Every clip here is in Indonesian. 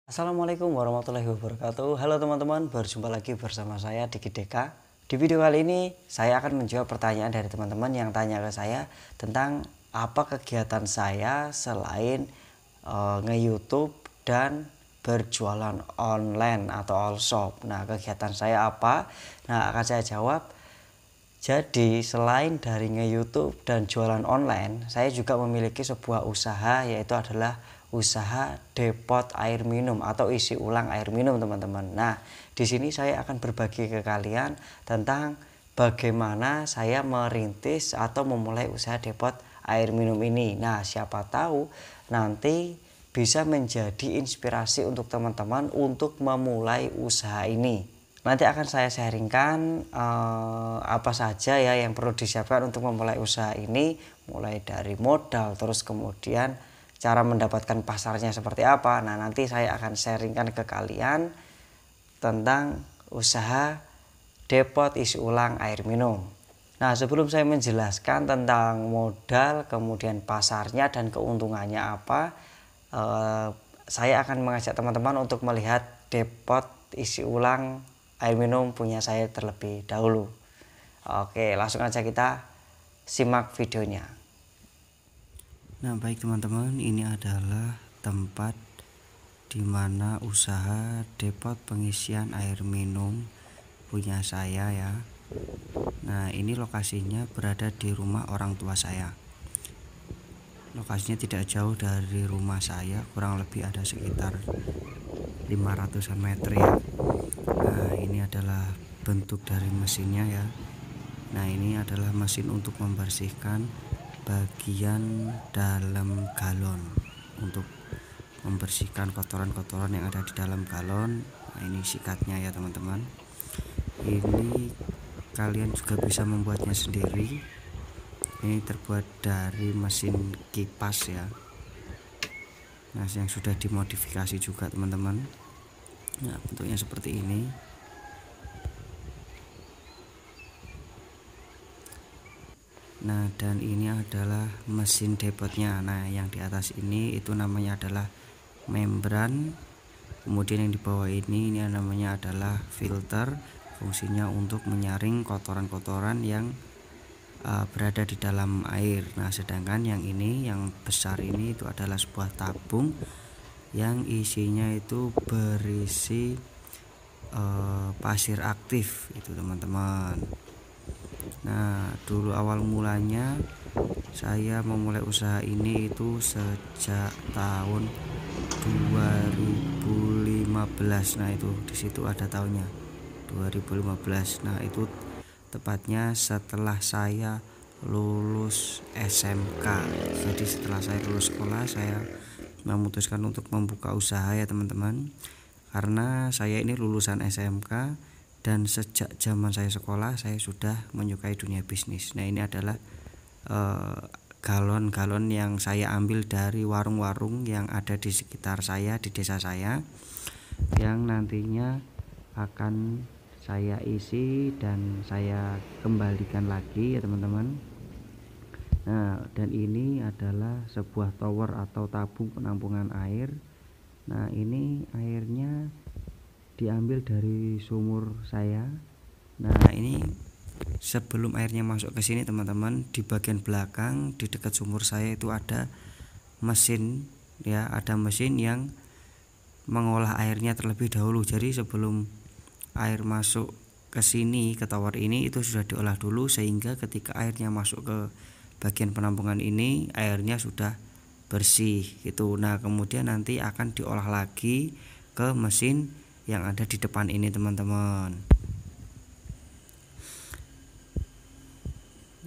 Assalamualaikum warahmatullahi wabarakatuh. Halo teman-teman, berjumpa lagi bersama saya Diki Deka. Di video kali ini saya akan menjawab pertanyaan dari teman-teman yang tanya ke saya tentang apa kegiatan saya selain nge-YouTube dan berjualan online atau all shop. Nah, kegiatan saya apa? Nah, akan saya jawab. Jadi selain dari nge-YouTube dan jualan online, saya juga memiliki sebuah usaha, yaitu adalah usaha depot air minum atau isi ulang air minum, teman-teman. Nah, di sini saya akan berbagi ke kalian tentang bagaimana saya merintis atau memulai usaha depot air minum ini. Nah, siapa tahu nanti bisa menjadi inspirasi untuk teman-teman untuk memulai usaha ini. Nanti akan saya sharingkan apa saja ya yang perlu disiapkan untuk memulai usaha ini, mulai dari modal, terus kemudian cara mendapatkan pasarnya seperti apa. Nah, nanti saya akan sharingkan ke kalian tentang usaha depot isi ulang air minum. Nah, sebelum saya menjelaskan tentang modal, kemudian pasarnya dan keuntungannya apa, saya akan mengajak teman-teman untuk melihat depot isi ulang air minum punya saya terlebih dahulu. Oke, langsung aja kita simak videonya. Nah, baik teman-teman, ini adalah tempat di mana usaha depot pengisian air minum punya saya ya. Nah, ini lokasinya berada di rumah orang tua saya. Lokasinya tidak jauh dari rumah saya, kurang lebih ada sekitar 500-an meter ya. Nah, ini adalah bentuk dari mesinnya ya. Nah, ini adalah mesin untuk membersihkan bagian dalam galon, untuk membersihkan kotoran-kotoran yang ada di dalam galon. Nah, ini sikatnya ya teman-teman. Ini kalian juga bisa membuatnya sendiri. Ini terbuat dari mesin kipas ya. Nah, yang sudah dimodifikasi juga teman-teman. Nah, bentuknya seperti ini. Nah, dan ini adalah mesin depotnya. Nah, yang di atas ini itu namanya adalah membran. Kemudian yang di bawah ini namanya adalah filter. Fungsinya untuk menyaring kotoran-kotoran yang berada di dalam air. Nah, sedangkan yang ini, yang besar ini itu adalah sebuah tabung yang isinya itu berisi pasir aktif itu teman-teman. Nah, dulu awal mulanya saya memulai usaha ini itu sejak tahun 2015. Nah, itu di situ ada tahunnya 2015. Nah, itu tepatnya setelah saya lulus SMK. Jadi setelah saya lulus sekolah, saya memutuskan untuk membuka usaha ya teman-teman. Karena saya ini lulusan SMK dan sejak zaman saya sekolah saya sudah menyukai dunia bisnis. Nah, ini adalah galon-galon yang saya ambil dari warung-warung yang ada di sekitar saya, di desa saya, yang nantinya akan saya isi dan saya kembalikan lagi ya teman-teman. Nah, dan ini adalah sebuah tower atau tabung penampungan air. Nah, ini airnya diambil dari sumur saya. Nah, ini sebelum airnya masuk ke sini teman-teman, di bagian belakang di dekat sumur saya itu ada mesin ya, ada mesin yang mengolah airnya terlebih dahulu. Jadi sebelum air masuk ke sini, ke tower ini, itu sudah diolah dulu sehingga ketika airnya masuk ke bagian penampungan ini airnya sudah bersih gitu. Nah, kemudian nanti akan diolah lagi ke mesin yang ada di depan ini teman-teman.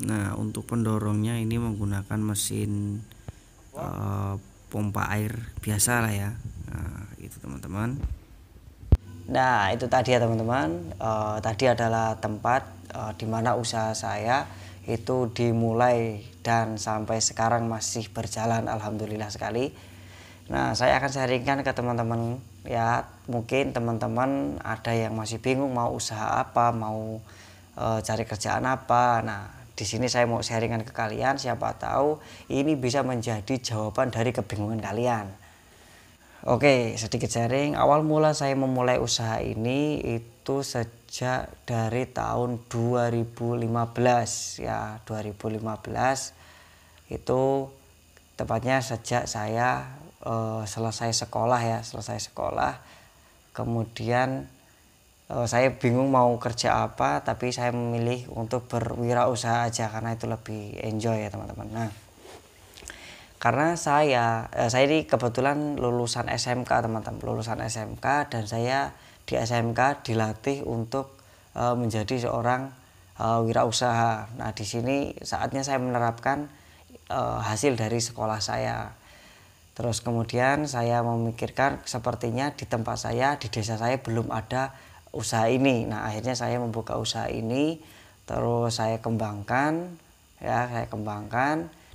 Nah, untuk pendorongnya ini menggunakan mesin pompa air biasa lah ya. Nah, itu teman-teman. Nah, itu tadi ya teman-teman. Tadi adalah tempat di mana usaha saya itu dimulai dan sampai sekarang masih berjalan, alhamdulillah sekali. Nah, saya akan sharingkan ke teman-teman ya. Mungkin teman-teman ada yang masih bingung mau usaha apa, mau cari kerjaan apa. Nah, di sini saya mau sharingkan ke kalian, siapa tahu ini bisa menjadi jawaban dari kebingungan kalian. Oke, sedikit sharing. Awal mula saya memulai usaha ini itu sejak dari tahun 2015 ya, 2015 itu tepatnya sejak saya selesai sekolah. Kemudian saya bingung mau kerja apa, tapi saya memilih untuk berwirausaha aja karena itu lebih enjoy ya teman-teman. Nah, karena saya ini kebetulan lulusan SMK teman-teman, lulusan SMK, dan saya di SMK dilatih untuk menjadi seorang wirausaha. Nah, di sini saatnya saya menerapkan hasil dari sekolah saya. Terus kemudian saya memikirkan sepertinya di tempat saya, di desa saya belum ada usaha ini. Nah, akhirnya saya membuka usaha ini, terus saya kembangkan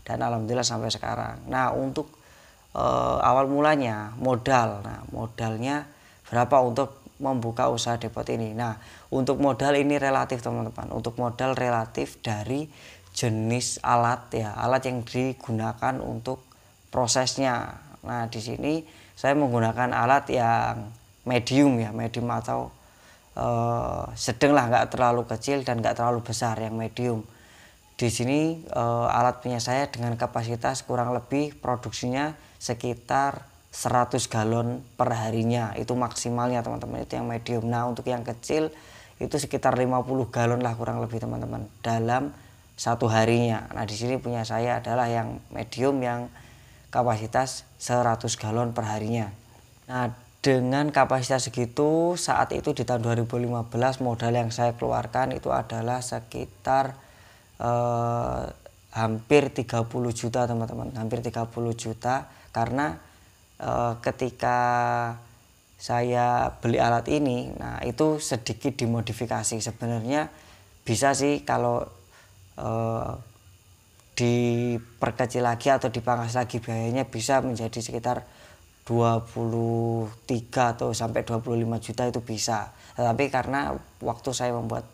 dan alhamdulillah sampai sekarang. Nah, untuk awal mulanya modal. Nah, modalnya berapa untuk membuka usaha depot ini? Nah, untuk modal ini relatif teman-teman. Untuk modal relatif dari jenis alat ya, alat yang digunakan untuk prosesnya. Nah, di sini saya menggunakan alat yang medium ya, medium atau sedang lah, nggak terlalu kecil dan nggak terlalu besar, yang medium. Di sini alat punya saya dengan kapasitas kurang lebih produksinya sekitar 100 galon per harinya. Itu maksimalnya teman-teman, itu yang medium. Nah, untuk yang kecil itu sekitar 50 galon lah kurang lebih teman-teman dalam satu harinya. Nah, di sini punya saya adalah yang medium yang kapasitas 100 galon per harinya. Nah, dengan kapasitas segitu saat itu di tahun 2015 modal yang saya keluarkan itu adalah sekitar hampir 30 juta teman-teman, hampir 30 juta karena ketika saya beli alat ini, nah itu sedikit dimodifikasi. Sebenarnya bisa sih kalau diperkecil lagi atau dipangkas lagi biayanya bisa menjadi sekitar 23 atau sampai 25 juta itu bisa. Tetapi karena waktu saya membuat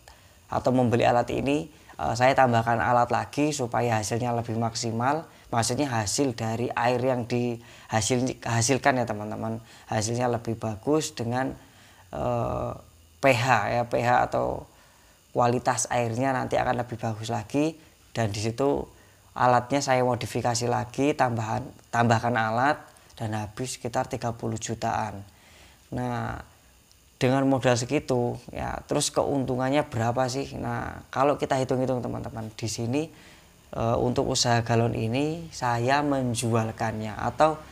atau membeli alat ini, saya tambahkan alat lagi supaya hasilnya lebih maksimal. Maksudnya hasil dari air yang dihasilkan ya teman-teman, hasilnya lebih bagus dengan pH ya, pH atau kualitas airnya nanti akan lebih bagus lagi. Dan di situ alatnya saya modifikasi lagi, tambahkan alat, dan habis sekitar 30 jutaan. Nah, dengan modal segitu ya, terus keuntungannya berapa sih? Nah, kalau kita hitung-hitung teman-teman, di sini untuk usaha galon ini saya menjualkannya atau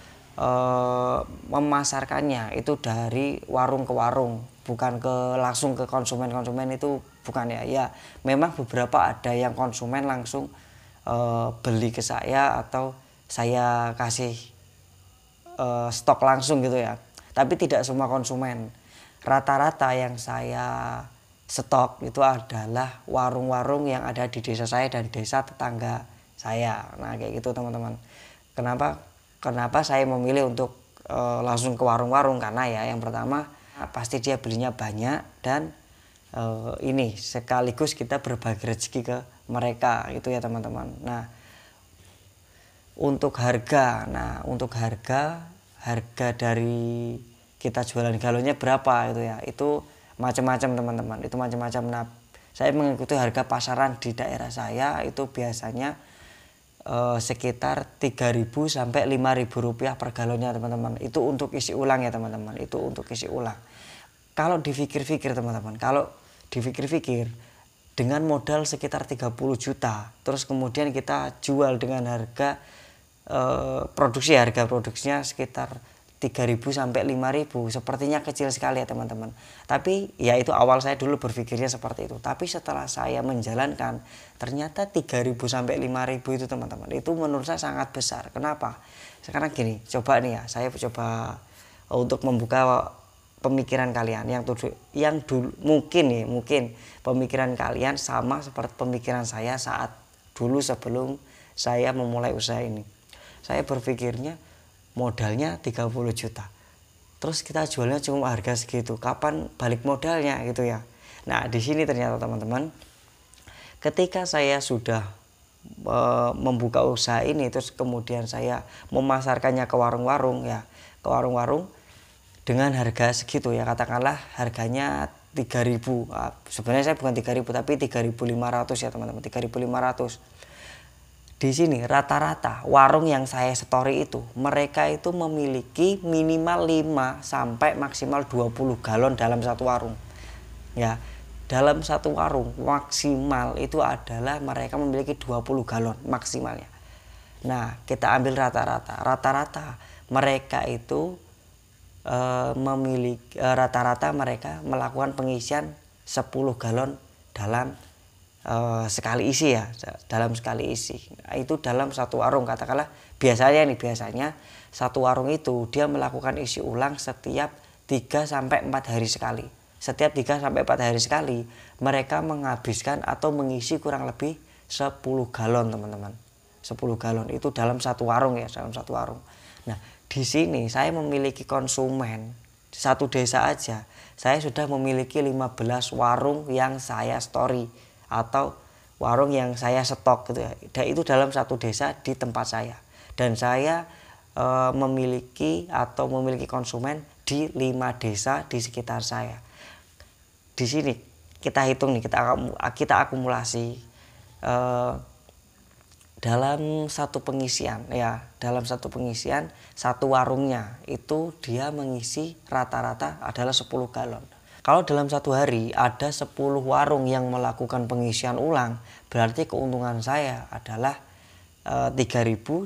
memasarkannya itu dari warung ke warung, bukan langsung ke konsumen itu bukan ya. Ya, memang beberapa ada yang konsumen langsung beli ke saya atau saya kasih stok langsung gitu ya. Tapi tidak semua konsumen. Rata-rata yang saya stok itu adalah warung-warung yang ada di desa saya dan desa tetangga saya. Nah, kayak gitu teman-teman. Kenapa saya memilih untuk langsung ke warung-warung? Karena ya yang pertama pasti dia belinya banyak, dan ini sekaligus kita berbagi rezeki ke mereka itu ya teman-teman. Nah, untuk harga dari kita jualan galonnya berapa itu ya, itu macam-macam teman-teman, itu macam-macam. Nah, saya mengikuti harga pasaran di daerah saya itu biasanya sekitar 3.000 sampai 5.000 rupiah per galonnya teman-teman. Itu untuk isi ulang ya teman-teman, itu untuk isi ulang. Kalau dipikir-pikir teman-teman, dengan modal sekitar 30 juta, terus kemudian kita jual dengan harga harga produksinya sekitar 3.000 sampai 5.000, sepertinya kecil sekali ya teman-teman. Tapi ya itu awal saya dulu berpikirnya seperti itu. Tapi setelah saya menjalankan, ternyata 3.000 sampai 5.000 itu teman-teman, itu menurut saya sangat besar. Kenapa? Sekarang gini, coba nih ya, saya coba untuk membuka pemikiran kalian yang dulu mungkin pemikiran kalian sama seperti pemikiran saya saat dulu sebelum saya memulai usaha ini. Saya berpikirnya modalnya 30 juta. Terus kita jualnya cuma harga segitu. Kapan balik modalnya gitu ya. Nah, di sini ternyata teman-teman, ketika saya sudah membuka usaha ini, terus kemudian saya memasarkannya ke warung-warung ya, ke warung-warung, dengan harga segitu ya, katakanlah harganya 3.000. Sebenarnya saya bukan 3.000 tapi 3.500 ya teman-teman, 3.500. Di sini rata-rata warung yang saya story itu mereka itu memiliki minimal 5 sampai maksimal 20 galon dalam satu warung. Ya, dalam satu warung maksimal itu adalah mereka memiliki 20 galon maksimalnya. Nah, kita ambil rata-rata. Rata-rata mereka itu memiliki rata-rata mereka melakukan pengisian 10 galon dalam sekali isi ya, dalam sekali isi. Nah, itu dalam satu warung, katakanlah biasanya satu warung itu dia melakukan isi ulang setiap 3 sampai 4 hari sekali. Setiap 3 sampai 4 hari sekali mereka menghabiskan atau mengisi kurang lebih 10 galon teman-teman. 10 galon itu dalam satu warung ya, dalam satu warung. Nah, di sini saya memiliki konsumen satu desa aja. Saya sudah memiliki 15 warung yang saya story atau warung yang saya stok gitu ya. Dan itu dalam satu desa di tempat saya. Dan saya memiliki konsumen di 5 desa di sekitar saya. Di sini kita hitung nih, kita akumulasi dalam satu pengisian ya, dalam satu pengisian satu warungnya itu dia mengisi rata-rata adalah 10 galon. Kalau dalam satu hari ada 10 warung yang melakukan pengisian ulang, berarti keuntungan saya adalah 3.000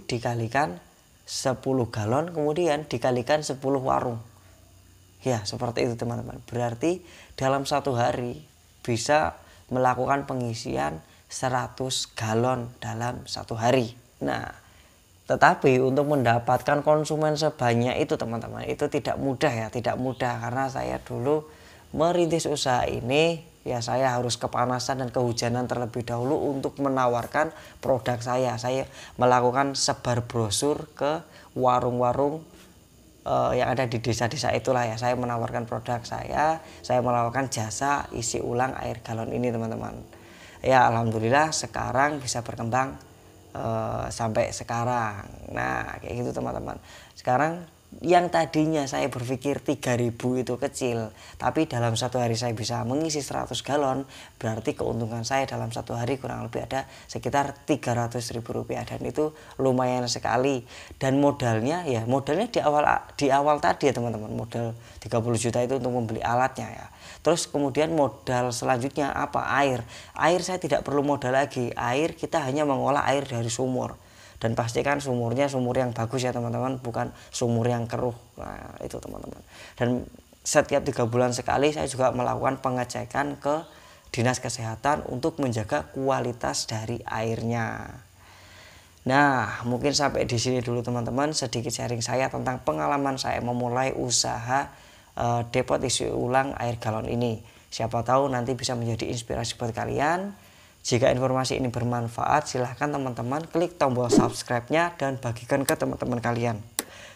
dikalikan 10 galon kemudian dikalikan 10 warung. Ya, seperti itu teman-teman. Berarti dalam satu hari bisa melakukan pengisian 100 galon dalam satu hari. Nah, tetapi untuk mendapatkan konsumen sebanyak itu teman-teman, itu tidak mudah ya, tidak mudah karena saya dulu merintis usaha ini ya, saya harus kepanasan dan kehujanan terlebih dahulu untuk menawarkan produk saya. Saya melakukan sebar brosur ke warung-warung yang ada di desa-desa itulah ya. Saya menawarkan produk saya menawarkan jasa isi ulang air galon ini teman-teman. Ya alhamdulillah sekarang bisa berkembang sampai sekarang. Nah kayak gitu teman-teman. Sekarang yang tadinya saya berpikir 3.000 itu kecil, tapi dalam satu hari saya bisa mengisi 100 galon, berarti keuntungan saya dalam satu hari kurang lebih ada sekitar Rp300.000, dan itu lumayan sekali. Dan modalnya ya, modalnya di awal tadi ya teman-teman, modal 30 juta itu untuk membeli alatnya ya. Terus kemudian modal selanjutnya apa? Air saya tidak perlu modal lagi. Air kita hanya mengolah air dari sumur. Dan pastikan sumurnya sumur yang bagus ya teman-teman, bukan sumur yang keruh. Nah itu teman-teman. Dan setiap 3 bulan sekali saya juga melakukan pengecekan ke dinas kesehatan untuk menjaga kualitas dari airnya. Nah mungkin sampai di sini dulu teman-teman, sedikit sharing saya tentang pengalaman saya memulai usaha depot isi ulang air galon ini. Siapa tahu nanti bisa menjadi inspirasi buat kalian. Jika informasi ini bermanfaat, silahkan teman-teman klik tombol subscribe-nya dan bagikan ke teman-teman kalian.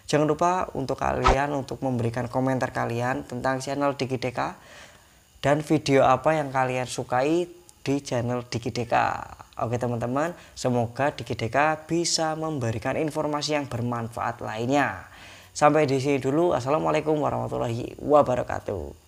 Jangan lupa untuk kalian untuk memberikan komentar kalian tentang channel DigiDeka dan video apa yang kalian sukai di channel DigiDeka. Oke teman-teman, semoga DigiDeka bisa memberikan informasi yang bermanfaat lainnya. Sampai di sini dulu. Assalamualaikum warahmatullahi wabarakatuh.